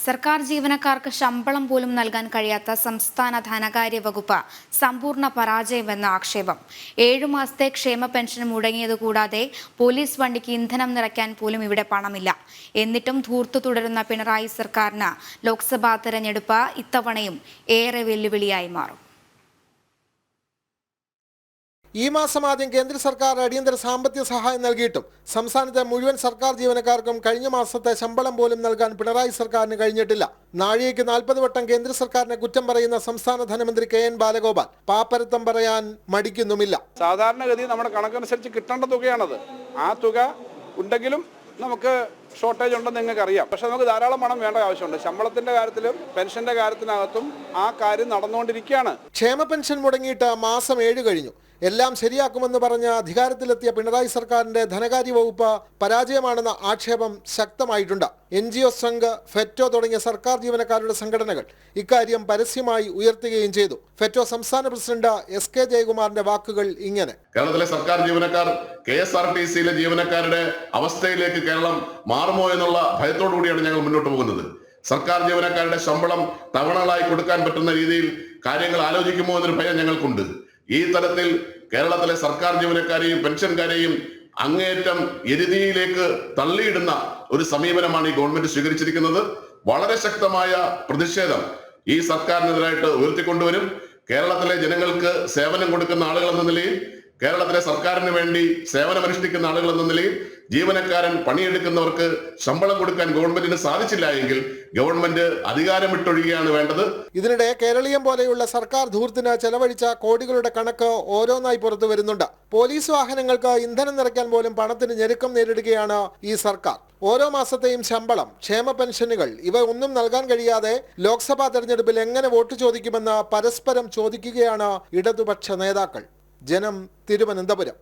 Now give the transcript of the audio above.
സർക്കാർ ജീവനക്കാർക്ക് ശമ്പളം പോലും നൽകാൻ കഴിയാത്ത സംസ്ഥാന ധനകാര്യ വകുപ്പ് സമ്പൂർണ്ണ പരാജയമെന്ന ആക്ഷേപം. 7 മാസത്തെ ക്ഷേമ പെൻഷൻ മുടങ്ങിയതുകൂടാതെ പോലീസ് വണ്ടിക്ക് ഇന്ധനം നിറയ്ക്കാൻ പോലും ഇവിടെ പണമില്ല. എന്നിട്ടും ധൂർത്തു തുടരുന്ന പിണറായി സർക്കാരിന് ലോക്സഭാ തെരഞ്ഞെടുപ്പ് ഇത്തവണയും ഏറെ വെല്ലുവിളിയായി മാറും. ഈ മാസം ആദ്യം കേന്ദ്ര സർക്കാർ അടിയന്തര സാമ്പത്തിക സഹായം നൽകിയിട്ടും സംസ്ഥാനത്തെ മുഴുവൻ സർക്കാർ ജീവനക്കാർക്കും കഴിഞ്ഞ മാസത്തെ ശമ്പളം പോലും നൽകാൻ പിണറായി സർക്കാരിന് കഴിഞ്ഞിട്ടില്ല. നാഴികയ്ക്ക് 40 വട്ടം കേന്ദ്ര സർക്കാരിനെ കുറ്റം പറയുന്ന സംസ്ഥാന ധനമന്ത്രി KN ബാലഗോപാൽ പാപ്പരത്തം പറയാൻ മടിക്കുന്നുമില്ല. സാധാരണഗതി നമ്മുടെ കണക്കനുസരിച്ച് കിട്ടേണ്ട തുകയാണത്. ആ തുക ഉണ്ടെങ്കിലും നമുക്ക് ഷോർട്ടേജ് ഉണ്ടെന്ന് നിങ്ങൾക്ക് അറിയാം. പക്ഷെ നമുക്ക് ധാരാളം പണം വേണ്ട ആവശ്യമുണ്ട്. ശമ്പളത്തിന്റെ കാര്യത്തിലും പെൻഷന്റെ കാര്യത്തിനകത്തും ആ കാര്യം നടന്നുകൊണ്ടിരിക്കുകയാണ്. ക്ഷേമ പെൻഷൻ മുടങ്ങിയിട്ട് മാസം 7 കഴിഞ്ഞു. എല്ലാം ശരിയാക്കുമെന്ന് പറഞ്ഞ് അധികാരത്തിലെത്തിയ പിണറായി സർക്കാരിന്റെ ധനകാര്യ വകുപ്പ് പരാജയമാണെന്ന ആക്ഷേപം ശക്തമായിട്ടുണ്ട്. NGO സംഘ്, ഫെറ്റോ തുടങ്ങിയ സർക്കാർ ജീവനക്കാരുടെ സംഘടനകൾ ഇക്കാര്യം പരസ്യമായി ഉയർത്തുകയും ചെയ്തു. ഫെറ്റോ സംസ്ഥാന പ്രസിഡന്റ് SK ജയകുമാറിന്റെ വാക്കുകൾ ഇങ്ങനെ: കേരളത്തിലെ സർക്കാർ ജീവനക്കാർ KSRTCയിലെ ജീവനക്കാരുടെ അവസ്ഥയിലേക്ക് കേരളം മാറുമോ എന്നുള്ള ഭയത്തോടു കൂടിയാണ് ഞങ്ങൾ മുന്നോട്ട് പോകുന്നത്. സർക്കാർ ജീവനക്കാരുടെ ശമ്പളം തവണകളായി കൊടുക്കാൻ പറ്റുന്ന രീതിയിൽ കാര്യങ്ങൾ ആലോചിക്കുമോ എന്നൊരു ഭയം ഞങ്ങൾക്കുണ്ട്. ഈ തരത്തിൽ കേരളത്തിലെ സർക്കാർ ജീവനക്കാരെയും പെൻഷൻകാരെയും അങ്ങേയറ്റം എരുതിയിലേക്ക് തള്ളിയിടുന്ന ഒരു സമീപനമാണ് ഈ ഗവൺമെന്റ് സ്വീകരിച്ചിരിക്കുന്നത്. വളരെ ശക്തമായ പ്രതിഷേധം ഈ സർക്കാരിനെതിരായിട്ട് ഉയർത്തിക്കൊണ്ടുവരും. കേരളത്തിലെ ജനങ്ങൾക്ക് സേവനം കൊടുക്കുന്ന ആളുകൾ എന്ന നിലയിൽ, കേരളത്തിലെ സർക്കാരിന് വേണ്ടി സേവനമനുഷ്ഠിക്കുന്ന ആളുകൾ എന്ന നിലയിൽ, ജീവനക്കാരൻ പണിയെടുക്കുന്നവർക്ക് ശമ്പളം കൊടുക്കാൻ ഗവൺമെന്റിന് സാധിച്ചില്ല എങ്കിൽ ഗവൺമെന്റ് അധികാരം വിട്ടൊഴിയുകയാണ് വേണ്ടത്. ഇതിനിടെ കേരളീയം പോലെയുള്ള സർക്കാർ ധൂർത്തിന് ചെലവഴിച്ച കോടികളുടെ കണക്ക് ഓരോന്നായി പുറത്തു വരുന്നുണ്ട്. പോലീസ് വാഹനങ്ങൾക്ക് ഇന്ധനം നിറയ്ക്കാൻ പോലും പണത്തിന് ഞെരുക്കം നേരിടുകയാണ് ഈ സർക്കാർ. ഓരോ മാസത്തെയും ശമ്പളം, ക്ഷേമ പെൻഷനുകൾ ഇവ ഒന്നും നൽകാൻ കഴിയാതെ ലോക്സഭാ തെരഞ്ഞെടുപ്പിൽ എങ്ങനെ വോട്ട് ചോദിക്കുമെന്ന് പരസ്പരം ചോദിക്കുകയാണ് ഇടതുപക്ഷ നേതാക്കൾ. ജനം, തിരുവനന്തപുരം.